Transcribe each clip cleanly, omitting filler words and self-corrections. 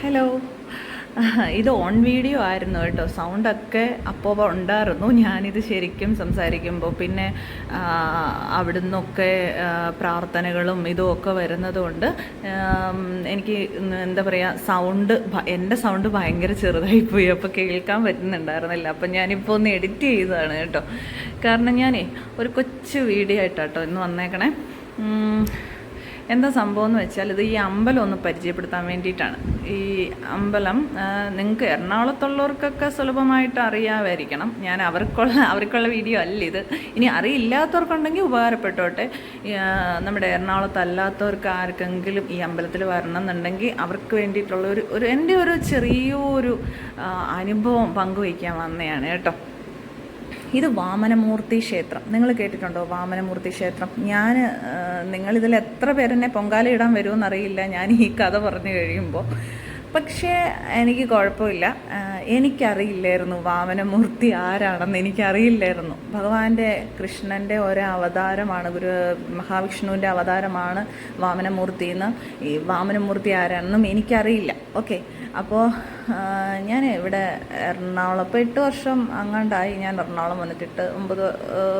Hello. ഇത് on video ആയിരുന്നു കേട്ടോ. സൗണ്ടൊക്കെ അപ്പോൾ ഉണ്ടായിരുന്നു ഞാനിത് ശരിക്കും സംസാരിക്കുമ്പോൾ. പിന്നെ അവിടുന്നൊക്കെ പ്രാർത്ഥനകളും ഇതുമൊക്കെ വരുന്നതുകൊണ്ട് എനിക്ക് എന്താ പറയുക, എൻ്റെ സൗണ്ട് ഭയങ്കര ചെറുതായിപ്പോയി. അപ്പോൾ കേൾക്കാൻ പറ്റുന്നുണ്ടായിരുന്നില്ല. അപ്പം ഞാനിപ്പോൾ ഒന്ന് എഡിറ്റ് ചെയ്തതാണ് കേട്ടോ. കാരണം ഞാനേ ഒരു കൊച്ചു വീഡിയോ ആയിട്ടാട്ടോ ഇന്ന് വന്നേക്കണേ. എന്താ സംഭവം എന്ന് വെച്ചാൽ, ഇത് ഈ അമ്പലം ഒന്ന് പരിചയപ്പെടുത്താൻ വേണ്ടിയിട്ടാണ്. ഈ അമ്പലം നിങ്ങൾക്ക് എറണാകുളത്തുള്ളവർക്കൊക്കെ സുലഭമായിട്ട് അറിയാമായിരിക്കണം. ഞാൻ അവർക്കുള്ള വീഡിയോ അല്ല ഇത്. ഇനി അറിയില്ലാത്തവർക്കുണ്ടെങ്കിൽ ഉപകാരപ്പെട്ടോട്ടെ. നമ്മുടെ എറണാകുളത്തല്ലാത്തവർക്ക് ആർക്കെങ്കിലും ഈ അമ്പലത്തിൽ വരണം എന്നുണ്ടെങ്കിൽ അവർക്ക് വേണ്ടിയിട്ടുള്ള എൻ്റെ ഒരു ചെറിയൊരു അനുഭവം പങ്കുവയ്ക്കാൻ വന്നതാണ് കേട്ടോ. ഇത് വാമനമൂർത്തി ക്ഷേത്രം. നിങ്ങൾ കേട്ടിട്ടുണ്ടോ വാമനമൂർത്തി ക്ഷേത്രം? നിങ്ങളിതിൽ എത്ര പേരെന്നെ പൊങ്കാല ഇടാൻ വരുമെന്നറിയില്ല ഞാൻ ഈ കഥ പറഞ്ഞു കഴിയുമ്പോൾ. പക്ഷേ എനിക്ക് കുഴപ്പമില്ല. എനിക്കറിയില്ലായിരുന്നു വാമനമൂർത്തി ആരാണെന്ന്. എനിക്കറിയില്ലായിരുന്നു. ഭഗവാന്റെ കൃഷ്ണൻ്റെ ഒരു അവതാരമാണ്, മഹാവിഷ്ണുവിൻ്റെ അവതാരമാണ് വാമനമൂർത്തി എന്ന്. ഈ വാമനമൂർത്തി ആരാണെന്നും എനിക്കറിയില്ല. ഓക്കെ. അപ്പോൾ ഞാൻ ഇവിടെ എറണാകുളം ഇപ്പോൾ 8 വർഷം അങ്ങാണ്ടായി ഞാൻ എറണാകുളം വന്നിട്ട്. 9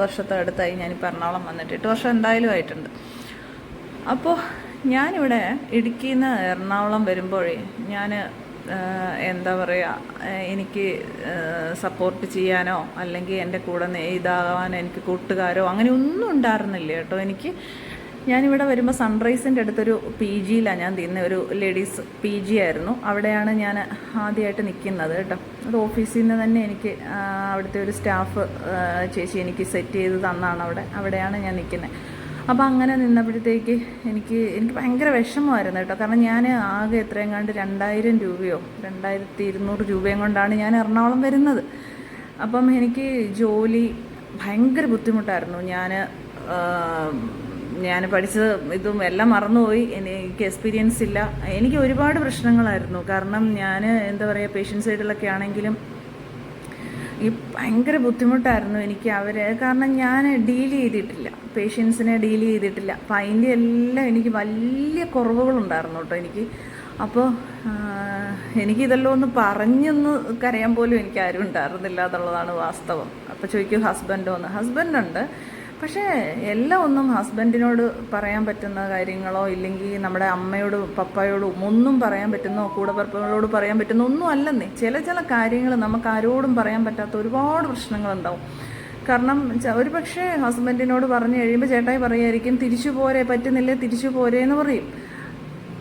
വർഷത്തെ അടുത്തായി ഞാനിപ്പോൾ എറണാകുളം വന്നിട്ട്. 8 വർഷം എന്തായാലും ആയിട്ടുണ്ട്. അപ്പോൾ ഞാനിവിടെ ഇടുക്കിയിൽ നിന്ന് എറണാകുളം വരുമ്പോഴേ എന്താ പറയുക, എനിക്ക് സപ്പോർട്ട് ചെയ്യാനോ അല്ലെങ്കിൽ എൻ്റെ കൂടെ ഇതാകാനോ എനിക്ക് കൂട്ടുകാരോ അങ്ങനെ ഒന്നും ഉണ്ടായിരുന്നില്ല കേട്ടോ. ഞാനിവിടെ വരുമ്പോൾ സൺറൈസിൻ്റെ അടുത്തൊരു PGയിലാണ് ഞാൻ തിന്ന, ഒരു ലേഡീസ് PG ആയിരുന്നു. അവിടെയാണ് ഞാൻ ആദ്യമായിട്ട് നിൽക്കുന്നത് കേട്ടോ. അത് ഓഫീസിൽ നിന്ന് തന്നെ എനിക്ക് അവിടുത്തെ ഒരു സ്റ്റാഫ് ചേച്ചി എനിക്ക് സെറ്റ് ചെയ്ത് തന്നാണ് അവിടെയാണ് ഞാൻ നിൽക്കുന്നത്. അപ്പോൾ അങ്ങനെ നിന്നപ്പോഴത്തേക്ക് എനിക്ക് ഭയങ്കര വിഷമമായിരുന്നു കേട്ടോ. കാരണം ഞാൻ ആകെ എത്രയെങ്ങാണ്ട് 2000 രൂപയോ 2200 രൂപയും കൊണ്ടാണ് ഞാൻ എറണാകുളം വരുന്നത്. അപ്പം എനിക്ക് ജോലി ഭയങ്കര ബുദ്ധിമുട്ടായിരുന്നു. ഞാൻ പഠിച്ചത് ഇതും എല്ലാം മറന്നുപോയി. എനിക്ക് എക്സ്പീരിയൻസ് ഇല്ല. എനിക്ക് ഒരുപാട് പ്രശ്നങ്ങളായിരുന്നു. കാരണം ഞാൻ എന്താ പറയുക, പേഷ്യൻ്റ് സൈഡിലൊക്കെ ആണെങ്കിലും ഈ ഭയങ്കര ബുദ്ധിമുട്ടായിരുന്നു എനിക്ക് കാരണം ഞാൻ ഡീൽ ചെയ്തിട്ടില്ല, പേഷ്യൻസിനെ ഡീൽ ചെയ്തിട്ടില്ല. അപ്പം അതിൻ്റെ എല്ലാം എനിക്ക് വലിയ കുറവുകളുണ്ടായിരുന്നു കേട്ടോ അപ്പോൾ എനിക്കിതെല്ലാം ഒന്ന് പറഞ്ഞൊന്ന് കരയാൻ പോലും എനിക്ക് ആരും ഉണ്ടായിരുന്നില്ല എന്നുള്ളതാണ് വാസ്തവം. അപ്പോൾ ചോദിക്കും ഹസ്ബൻഡുണ്ട്. പക്ഷേ എല്ലാം ഒന്നും ഹസ്ബൻഡിനോട് പറയാൻ പറ്റുന്ന കാര്യങ്ങളോ ഇല്ലെങ്കിൽ നമ്മുടെ അമ്മയോടും പപ്പായോടും ഒന്നും പറയാൻ പറ്റുന്നോ കൂടെപ്പിറപ്പുകളോട് പറയാൻ പറ്റുന്ന ഒന്നും അല്ലെന്നേ. ചില കാര്യങ്ങൾ നമുക്ക് ആരോടും പറയാൻ പറ്റാത്ത ഒരുപാട് പ്രശ്നങ്ങളുണ്ടാവും. കാരണം ഒരു പക്ഷേ ഹസ്ബൻഡിനോട് പറഞ്ഞു കഴിയുമ്പോൾ ചേട്ടായി പറയുമായിരിക്കും തിരിച്ചു പോരേ എന്ന് പറയും.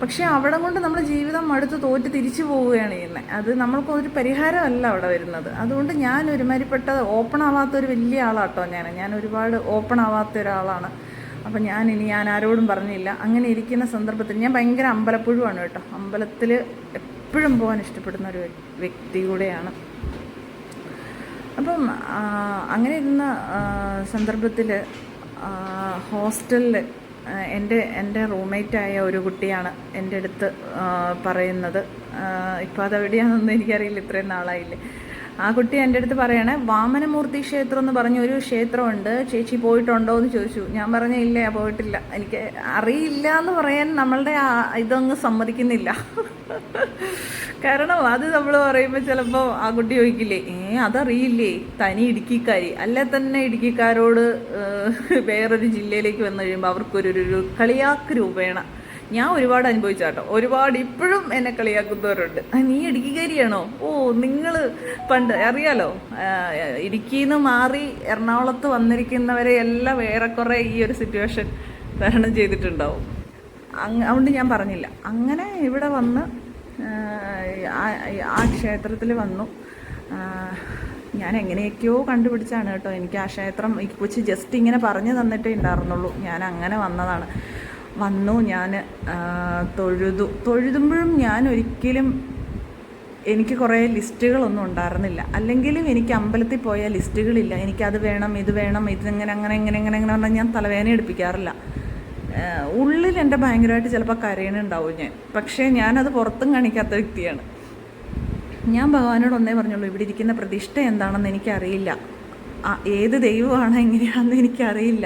പക്ഷേ അവിടെ കൊണ്ട് നമ്മുടെ ജീവിതം തോറ്റ് തിരിച്ചു പോവുകയാണ് ചെയ്യുന്നത്. അത് നമ്മൾക്കൊരു പരിഹാരമല്ല അവിടെ വരുന്നത്. അതുകൊണ്ട് ഞാൻ ഒരുമാതിരിപ്പെട്ട ഓപ്പൺ ആവാത്തൊരു വലിയ ആളാട്ടോ. ഞാൻ ഒരുപാട് ഓപ്പൺ ആവാത്ത ഒരാളാണ്. അപ്പം ഞാൻ ആരോടും പറഞ്ഞില്ല. അങ്ങനെ ഇരിക്കുന്ന സന്ദർഭത്തിൽ ഞാൻ ഭയങ്കര അമ്പലപ്പുഴുവാണ് കേട്ടോ. അമ്പലത്തിൽ എപ്പോഴും പോകാൻ ഇഷ്ടപ്പെടുന്ന ഒരു വ്യക്തി കൂടെയാണ്. അപ്പം അങ്ങനെ ഇരുന്ന സന്ദർഭത്തിൽ ഹോസ്റ്റലിൽ എൻ്റെ റൂംമേറ്റായ ഒരു കുട്ടിയാണ് എൻ്റെ അടുത്ത് പറയുന്നത്. ഇപ്പോൾ അതെവിടെയാണെന്നൊന്നും എനിക്കറിയില്ല, ഇത്രയും നാളായില്ലേ. ആ കുട്ടി എൻ്റെ അടുത്ത് പറയണേ, വാമനമൂർത്തി ക്ഷേത്രം എന്ന് പറഞ്ഞ ഒരു ക്ഷേത്രമുണ്ട്, ചേച്ചി പോയിട്ടുണ്ടോ എന്ന് ചോദിച്ചു. ഞാൻ പറഞ്ഞ ഇല്ല, പോയിട്ടില്ല, എനിക്ക് അറിയില്ല എന്ന് പറയാൻ നമ്മളുടെ ഇതൊന്നും സമ്മതിക്കുന്നില്ല. കാരണം അത് നമ്മൾ പറയുമ്പോൾ ചിലപ്പോൾ ആ കുട്ടി ചോദിക്കില്ലേ, അതറിയില്ലേ, തനി ഇടുക്കിക്കാരി അല്ലെ തന്നെ ഇടുക്കിക്കാരോട് വേറൊരു ജില്ലയിലേക്ക് വന്നു കഴിയുമ്പോൾ അവർക്കൊരു കളിയാക്ക് രൂപേണ ഞാൻ ഒരുപാട് അനുഭവിച്ചാട്ടോ. ഒരുപാട് ഇപ്പോഴും എന്നെ കളിയാക്കുന്നവരുണ്ട്. നീ ഇടുക്കിക്കാരിയാണോ? നിങ്ങൾ പണ്ട് അറിയാലോ, ഇടുക്കിയിൽ നിന്ന് മാറി എറണാകുളത്ത് വന്നിരിക്കുന്നവരെ എല്ലാം ഏറെക്കുറെ ഈ ഒരു സിറ്റുവേഷൻ തരണം ചെയ്തിട്ടുണ്ടാവും. അതുകൊണ്ട് ഞാൻ പറഞ്ഞില്ല. അങ്ങനെ ഇവിടെ വന്ന് ആ ക്ഷേത്രത്തിൽ വന്നു. ഞാൻ എങ്ങനെയൊക്കെയോ കണ്ടുപിടിച്ചാണ് കേട്ടോ. എനിക്ക് ആ ക്ഷേത്രം ഈ കൊച്ച് ജസ്റ്റ് ഇങ്ങനെ പറഞ്ഞു തന്നിട്ടേ ഉണ്ടായിരുന്നുള്ളൂ. ഞാൻ അങ്ങനെ വന്നതാണ്. ഞാൻ തൊഴുതുമ്പോഴും ഞാൻ ഒരിക്കലും എനിക്ക് കുറേ ലിസ്റ്റുകളൊന്നും ഉണ്ടായിരുന്നില്ല. അല്ലെങ്കിലും എനിക്ക് അമ്പലത്തിൽ പോയ ലിസ്റ്റുകളില്ല. എനിക്കത് വേണം, ഇത് വേണം, ഇതിങ്ങനെ അങ്ങനെ പറഞ്ഞാൽ ഞാൻ തലവേദന എടുപ്പിക്കാറില്ല. ഉള്ളിൽ എൻ്റെ ഭയങ്കരമായിട്ട് ചിലപ്പോൾ കരയണുണ്ടാവും ഞാൻ. പക്ഷേ ഞാനത് പുറത്തും കാണിക്കാത്ത വ്യക്തിയാണ്. ഞാൻ ഭഗവാനോട് ഒന്നേ പറഞ്ഞുള്ളൂ, ഇവിടെ ഇരിക്കുന്ന പ്രതിഷ്ഠ എന്താണെന്ന് എനിക്കറിയില്ല, ഏത് ദൈവമാണ് എങ്ങനെയാണെന്ന് എനിക്കറിയില്ല.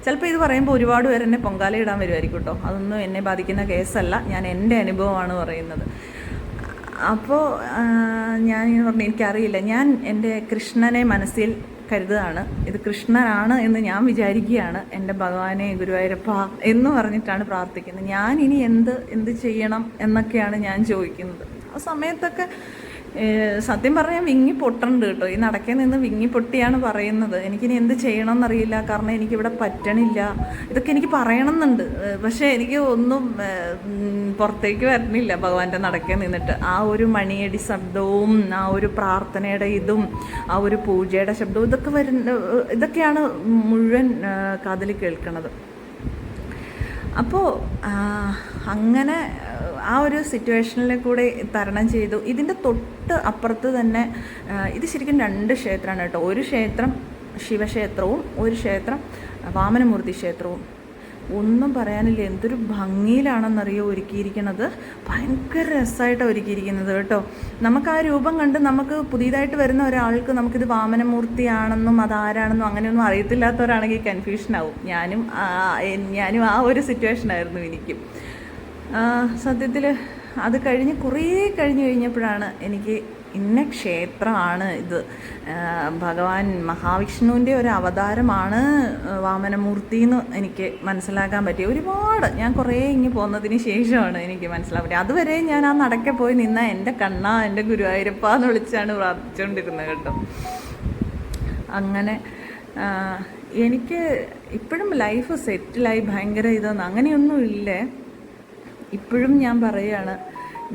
ചിലപ്പോൾ ഇത് പറയുമ്പോൾ ഒരുപാട് പേര് എന്നെ പൊങ്കാല ഇടാൻ വരുമായിരിക്കും കേട്ടോ. അതൊന്നും എന്നെ ബാധിക്കുന്ന കേസല്ല. ഞാൻ എൻ്റെ അനുഭവമാണ് പറയുന്നത്. അപ്പോൾ ഞാനിങ്ങനെ പറഞ്ഞു എനിക്കറിയില്ല, ഞാൻ എൻ്റെ കൃഷ്ണനെ മനസ്സിൽ കരുതുകയാണ്, ഇത് കൃഷ്ണനാണ് എന്ന് ഞാൻ വിചാരിക്കുകയാണ്, എൻ്റെ ഭഗവാനെ ഗുരുവായൂരപ്പ എന്ന് പറഞ്ഞിട്ടാണ് പ്രാർത്ഥിക്കുന്നത്. ഞാൻ ഇനി എന്ത് ചെയ്യണം എന്നൊക്കെയാണ് ഞാൻ ചോദിക്കുന്നത്. ആ സമയത്തൊക്കെ സത്യം പറഞ്ഞാൽ വിങ്ങി പൊട്ടുണ്ട് കേട്ടോ. ഈ നടക്കേ നിന്ന് വിങ്ങി പൊട്ടിയാണ് പറയുന്നത്. എനിക്കിനി എന്ത് ചെയ്യണം എന്നറിയില്ല, കാരണം എനിക്കിവിടെ പറ്റണില്ല. ഇതൊക്കെ എനിക്ക് പറയണമെന്നുണ്ട്, പക്ഷേ എനിക്ക് ഒന്നും പുറത്തേക്ക് വരണില്ല. ഭഗവാന്റെ നടക്കേ നിന്നിട്ട് ആ ഒരു മണിയടി ശബ്ദവും ആ ഒരു പ്രാർത്ഥനയുടെ ഇതും ആ ഒരു പൂജയുടെ ശബ്ദവും ഇതൊക്കെയാണ് മുഴുവൻ കാതിൽ കേൾക്കണത്. അപ്പോൾ അങ്ങനെ ആ ഒരു സിറ്റുവേഷനിൽ കൂടെ തരണം ചെയ്തു. ഇതിൻ്റെ തൊട്ട് അപ്പുറത്ത് തന്നെ ഇത് ശരിക്കും 2 ക്ഷേത്രമാണ് കേട്ടോ. ഒരു ക്ഷേത്രം ശിവക്ഷേത്രവും ഒരു ക്ഷേത്രം വാമനമൂർത്തി ക്ഷേത്രവും. ഒന്നും പറയാനില്ല, എന്തൊരു ഭംഗിയിലാണെന്നറിയോ ഒരുക്കിയിരിക്കുന്നത്. ഭയങ്കര രസമായിട്ടാണ് ഒരുക്കിയിരിക്കുന്നത് കേട്ടോ. നമുക്ക് ആ രൂപം കണ്ട് നമുക്ക് പുതിയതായിട്ട് വരുന്ന ഒരാൾക്ക് നമുക്കിത് വാമനമൂർത്തിയാണെന്നും അതാരാണെന്നും അങ്ങനെയൊന്നും അറിയത്തില്ലാത്തവരാണെങ്കിൽ കൺഫ്യൂഷനാവും. ഞാനും ആ ഒരു സിറ്റുവേഷനായിരുന്നു എനിക്കും. സത്യത്തിൽ അത് കുറേ കഴിഞ്ഞപ്പോഴാണ് എനിക്ക് ഇന്ന ക്ഷേത്രമാണ് ഇത്, ഭഗവാൻ മഹാവിഷ്ണുവിൻ്റെ ഒരു അവതാരമാണ് വാമനമൂർത്തി എന്ന് എനിക്ക് മനസ്സിലാക്കാൻ പറ്റി. ഒരുപാട് ഞാൻ കുറേ പോന്നതിന് ശേഷമാണ് എനിക്ക് മനസ്സിലാക്കാൻ പറ്റിയത്. അതുവരെ ഞാൻ ആ നടക്കെ പോയി നിന്ന എൻ്റെ കണ്ണ എൻ്റെ ഗുരുവായൂരപ്പ എന്ന് വിളിച്ചാണ് പ്രാർത്ഥിച്ചുകൊണ്ടിരുന്നത് കേട്ടോ. അങ്ങനെ എനിക്ക് ഇപ്പോഴും ലൈഫ് സെറ്റിലായി ഭയങ്കര ഇതൊന്നും അങ്ങനെയൊന്നും ഇല്ലേ. ഇപ്പോഴും ഞാൻ പറയുകയാണ്,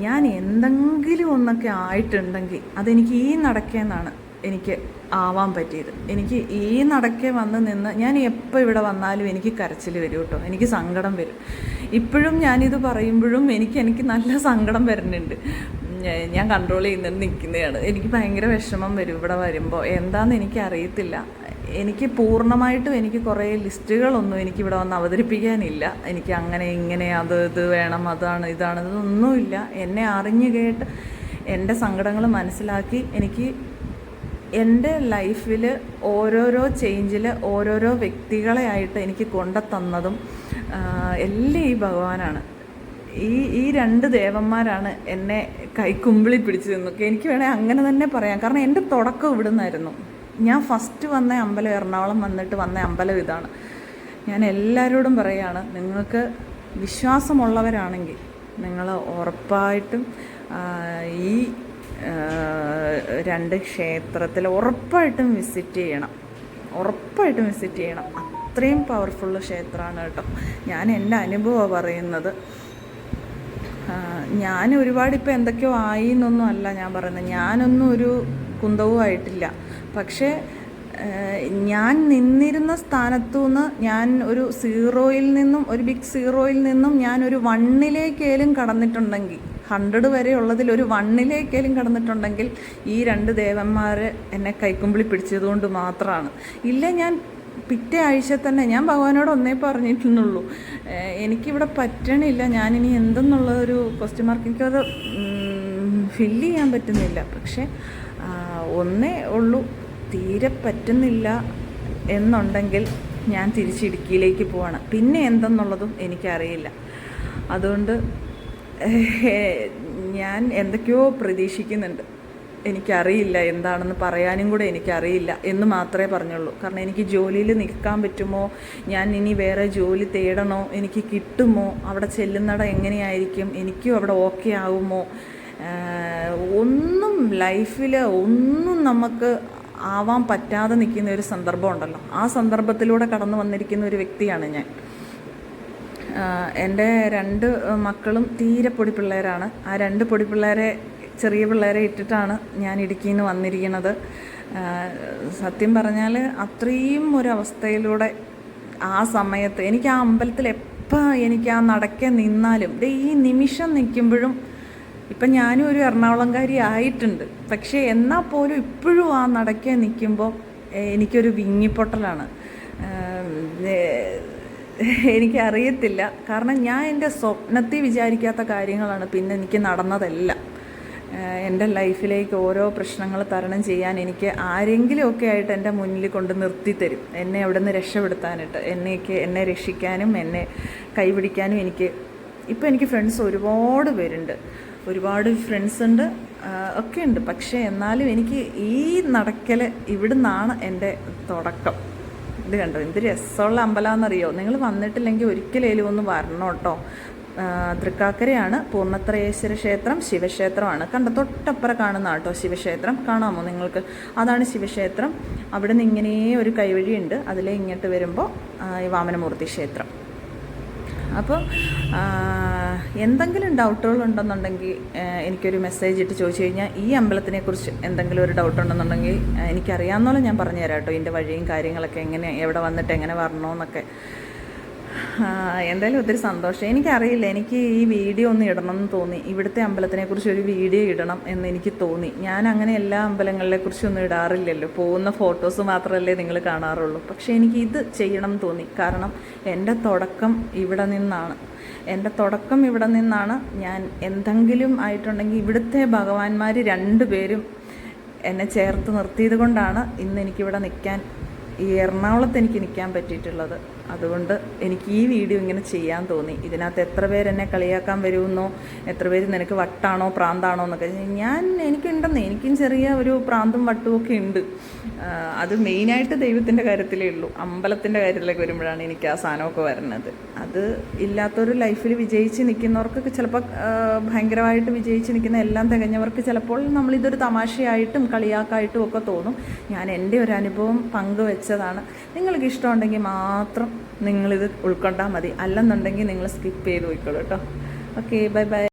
ഞാൻ എന്തെങ്കിലും ഒന്നൊക്കെ ആയിട്ടുണ്ടെങ്കിൽ അതെനിക്ക് ഈ നടക്കേന്നാണ് എനിക്ക് ആവാൻ പറ്റിയത്. എനിക്ക് ഈ നടക്കെ വന്ന് നിന്ന് ഞാൻ എപ്പോൾ ഇവിടെ വന്നാലും എനിക്ക് കരച്ചിൽ വരും കേട്ടോ, എനിക്ക് സങ്കടം വരും. ഇപ്പോഴും ഞാനിത് പറയുമ്പോഴും എനിക്ക് നല്ല സങ്കടം വരുന്നുണ്ട്. ഞാൻ കൺട്രോൾ ചെയ്യുന്നത് നിൽക്കുന്നതാണ്. എനിക്ക് ഭയങ്കര വിഷമം വരും ഇവിടെ വരുമ്പോൾ. എന്താണെന്ന് എനിക്കറിയത്തില്ല. എനിക്ക് പൂർണ്ണമായിട്ടും എനിക്ക് കുറേ ലിസ്റ്റുകളൊന്നും എനിക്കിവിടെ വന്ന് അവതരിപ്പിക്കാനില്ല. എനിക്ക് അങ്ങനെ ഇങ്ങനെ ഇത് വേണം അതാണ് ഇതാണ് ഇതൊന്നുമില്ല. എന്നെ അറിഞ്ഞു കേട്ട് എൻ്റെ സങ്കടങ്ങൾ മനസ്സിലാക്കി എനിക്ക് എൻ്റെ ലൈഫിൽ ഓരോരോ ചേഞ്ചിൽ ഓരോരോ വ്യക്തികളെ ആയിട്ട് എനിക്ക് കൊണ്ടുതന്നതും എല്ലാം ഈ ഭഗവാനാണ്. ഈ 2 ദേവന്മാരാണ് എന്നെ കൈക്കുമ്പിളി പിടിച്ചു നിന്നൊക്കെ എനിക്ക് വേണേൽ അങ്ങനെ തന്നെ പറയാം. കാരണം എൻ്റെ തുടക്കം ഇവിടെ നിന്നായിരുന്നു. ഞാൻ ഫസ്റ്റ് വന്ന അമ്പലം എറണാകുളം വന്നിട്ട് വന്ന അമ്പലം ഇതാണ്. ഞാൻ എല്ലാവരോടും പറയുകയാണ്, നിങ്ങൾക്ക് വിശ്വാസമുള്ളവരാണെങ്കിൽ നിങ്ങൾ ഉറപ്പായിട്ടും ഈ 2 ക്ഷേത്രത്തിൽ ഉറപ്പായിട്ടും വിസിറ്റ് ചെയ്യണം. അത്രയും പവർഫുൾ ക്ഷേത്രമാണ് കേട്ടോ. ഞാൻ എൻ്റെ അനുഭവമാണ് പറയുന്നത്. ഞാൻ ഒരുപാട് ഇപ്പോൾ എന്തൊക്കെയോ ആയി എന്നൊന്നും അല്ല ഞാൻ പറയുന്നത്. ഞാനൊന്നും ഒരു കുന്തവും ആയിട്ടില്ല. പക്ഷേ ഞാൻ നിന്നിരുന്ന സ്ഥാനത്തു നിന്ന് ഞാൻ ഒരു സീറോയിൽ നിന്നും ഒരു ബിഗ് സീറോയിൽ നിന്നും ഞാനൊരു 1ലേക്കേലും കടന്നിട്ടുണ്ടെങ്കിൽ 100 വരെ ഉള്ളതിൽ ഒരു 1ലേക്കേലും കടന്നിട്ടുണ്ടെങ്കിൽ ഈ 2 ദേവന്മാർ എന്നെ കൈക്കുമ്പിളി പിടിച്ചതുകൊണ്ട് മാത്രമാണ്. ഇല്ല, ഞാൻ പിറ്റേ ആഴ്ച തന്നെ ഞാൻ ഭഗവാനോട് ഒന്നേ പറഞ്ഞിട്ടുള്ളൂ, എനിക്കിവിടെ പറ്റണില്ല, ഞാനിനി എന്തെന്നുള്ളൊരു ക്വസ്റ്റ്യൻ മാർക്ക് എനിക്കത് ഫില്ല് ചെയ്യാൻ പറ്റുന്നില്ല. പക്ഷേ ഒന്നേ ഉള്ളൂ, തീരെ പറ്റുന്നില്ല എന്നുണ്ടെങ്കിൽ ഞാൻ തിരിച്ചിടുക്കിയിലേക്ക് പോവാണ്. പിന്നെ എന്തെന്നുള്ളതും എനിക്കറിയില്ല. അതുകൊണ്ട് ഞാൻ എന്തൊക്കെയോ പ്രതീക്ഷിക്കുന്നുണ്ട്. എനിക്കറിയില്ല, എന്താണെന്ന് പറയാനും കൂടെ എനിക്കറിയില്ല എന്ന് മാത്രമേ പറഞ്ഞുള്ളൂ. കാരണം എനിക്ക് ജോലിയിൽ നിൽക്കാൻ പറ്റുമോ, ഞാൻ ഇനി വേറെ ജോലി തേടണോ, എനിക്ക് കിട്ടുമോ, അവിടെ ചെല്ലുന്നിടം എങ്ങനെയായിരിക്കും, എനിക്കും അവിടെ ഓക്കെ ആവുമോ, ഒന്നും ലൈഫിൽ ഒന്നും നമുക്ക് ആവാൻ പറ്റാതെ നിൽക്കുന്ന ഒരു സന്ദർഭം ഉണ്ടല്ലോ. ആ സന്ദർഭത്തിലൂടെ കടന്നു വന്നിരിക്കുന്ന ഒരു വ്യക്തിയാണ് ഞാൻ. എൻ്റെ 2 മക്കളും തീരെ പൊടി പിള്ളേരാണ്. ആ 2 പൊടി പിള്ളേരെ, ചെറിയ പിള്ളേരെ ഇട്ടിട്ടാണ് ഞാൻ ഇടുക്കിയിൽ നിന്ന് വന്നിരിക്കുന്നത്. സത്യം പറഞ്ഞാൽ അത്രയും ഒരവസ്ഥയിലൂടെ ആ സമയത്ത് എനിക്ക് ആ അമ്പലത്തിൽ എപ്പോൾ എനിക്ക് ആ നടക്കെ നിന്നാലും ഈ നിമിഷം നിൽക്കുമ്പോഴും, ഇപ്പം ഞാനും ഒരു എറണാകുളംകാരി ആയിട്ടുണ്ട്, പക്ഷേ എന്നാൽ പോലും ഇപ്പോഴും ആ നടക്കെ നിൽക്കുമ്പോൾ എനിക്കൊരു വിങ്ങിപ്പൊട്ടലാണ്. എനിക്കറിയത്തില്ല, കാരണം ഞാൻ എൻ്റെ സ്വപ്നത്തിൽ വിചാരിക്കാത്ത കാര്യങ്ങളാണ് പിന്നെ എനിക്ക് നടന്നതെല്ലാം. എൻ്റെ ലൈഫിലേക്ക് ഓരോ പ്രശ്നങ്ങൾ തരണം ചെയ്യാൻ എനിക്ക് ആരെങ്കിലുമൊക്കെ ആയിട്ട് എൻ്റെ മുന്നിൽ കൊണ്ട് നിർത്തിത്തരും, എന്നെ അവിടെ നിന്ന് രക്ഷപ്പെടുത്താനായിട്ട്. എന്നെ രക്ഷിക്കാനും എന്നെ കൈപിടിക്കാനും എനിക്ക് ഫ്രണ്ട്സ് ഒരുപാട് പേരുണ്ട്. ഒരുപാട് ഫ്രണ്ട്സ് ഉണ്ട്, ഒക്കെ ഉണ്ട്. പക്ഷേ എന്നാലും എനിക്ക് ഈ നടക്കൽ ഇവിടുന്നാണ് എൻ്റെ തുടക്കം. ഇത് കണ്ടോ എന്ത് രസമുള്ള അമ്പലമാണെന്നറിയോ? നിങ്ങൾ വന്നിട്ടില്ലെങ്കിൽ ഒരിക്കലും ഒന്ന് വരണം കേട്ടോ. തൃക്കാക്കരയാണ്, പൂർണ്ണത്രയേശ്വര ക്ഷേത്രം ശിവക്ഷേത്രമാണ്. കണ്ട തൊട്ടപ്പുറം കാണുന്ന കേട്ടോ ശിവക്ഷേത്രം, കാണാമോ നിങ്ങൾക്ക്? അതാണ് ശിവക്ഷേത്രം. അവിടെ നിന്ന് ഇങ്ങനെ ഒരു കൈവഴിയുണ്ട്, അതിലെ ഇങ്ങോട്ട് വരുമ്പോൾ ഈ വാമനമൂർത്തി ക്ഷേത്രം. അപ്പോൾ എന്തെങ്കിലും ഡൗട്ടുകളുണ്ടെന്നുണ്ടെങ്കിൽ എനിക്കൊരു മെസ്സേജ് ഇട്ട് ചോദിച്ചു കഴിഞ്ഞാൽ ഈ അമ്പലത്തിനെക്കുറിച്ച് എന്തെങ്കിലും ഒരു ഡൗട്ട് ഉണ്ടെന്നുണ്ടെങ്കിൽ എനിക്കറിയാവുന്നപോലെ ഞാൻ പറഞ്ഞുതരാം കേട്ടോ. ഇതിൻ്റെ വഴിയും കാര്യങ്ങളൊക്കെ എങ്ങനെ, എവിടെ വന്നിട്ട് എങ്ങനെ വരണമെന്നൊക്കെ. എന്തായാലും ഒത്തിരി സന്തോഷം. എനിക്കറിയില്ല, എനിക്ക് ഈ വീഡിയോ ഒന്ന് ഇടണം എന്ന് തോന്നി. ഇവിടുത്തെ അമ്പലത്തിനെക്കുറിച്ച് ഒരു വീഡിയോ ഇടണം എന്ന് എനിക്ക് തോന്നി. ഞാൻ അങ്ങനെ എല്ലാ അമ്പലങ്ങളെക്കുറിച്ചൊന്നും ഇടാറില്ലല്ലോ, പോകുന്ന ഫോട്ടോസ് മാത്രമല്ലേ നിങ്ങൾ കാണാറുള്ളൂ. പക്ഷേ എനിക്ക് ഇത് ചെയ്യണം എന്ന് തോന്നി. കാരണം എൻ്റെ തുടക്കം ഇവിടെ നിന്നാണ്. ഞാൻ എന്തെങ്കിലും ആയിട്ടുണ്ടെങ്കിൽ ഇവിടുത്തെ ഭഗവാന്മാർ രണ്ടുപേരും എന്നെ ചേർത്ത് നിർത്തിയത് കൊണ്ടാണ് ഇന്ന് എനിക്കിവിടെ നിൽക്കാൻ, ഈ എറണാകുളത്ത് എനിക്ക് നിൽക്കാൻ പറ്റിയിട്ടുള്ളത്. അതുകൊണ്ട് എനിക്ക് ഈ വീഡിയോ ഇങ്ങനെ ചെയ്യാൻ തോന്നി. ഇതിനകത്ത് എത്ര പേര് എന്നെ കളിയാക്കാൻ വരുമെന്നോ, എത്ര പേര് നിനക്ക് വട്ടാണോ പ്രാന്താണോ എന്നൊക്കെ, എനിക്കും ചെറിയ ഒരു പ്രാന്തും വട്ടും ഒക്കെ ഉണ്ട്. അത് മെയിനായിട്ട് ദൈവത്തിൻ്റെ കാര്യത്തിലേ ഉള്ളൂ. അമ്പലത്തിൻ്റെ കാര്യത്തിലേക്ക് വരുമ്പോഴാണ് എനിക്ക് ആ സാധനമൊക്കെ വരുന്നത്. അത് ഇല്ലാത്തൊരു ലൈഫിൽ വിജയിച്ച് നിൽക്കുന്നവർക്കൊക്കെ ചിലപ്പോൾ, ഭയങ്കരമായിട്ട് വിജയിച്ച് നിൽക്കുന്ന എല്ലാം തികഞ്ഞവർക്ക് ചിലപ്പോൾ നമ്മളിതൊരു തമാശയായിട്ടും കളിയാക്കായിട്ടും ഒക്കെ തോന്നും. ഞാൻ എൻ്റെ ഒരു അനുഭവം പങ്കുവെച്ചതാണ്. നിങ്ങൾക്ക് ഇഷ്ടമുണ്ടെങ്കിൽ മാത്രം നിങ്ങളിത് ഉൾക്കൊണ്ടാൽ മതി, അല്ലെന്നുണ്ടെങ്കിൽ നിങ്ങൾ സ്കിപ്പ് ചെയ്ത് പോയിക്കോളൂ കേട്ടോ. Okay, bye bye.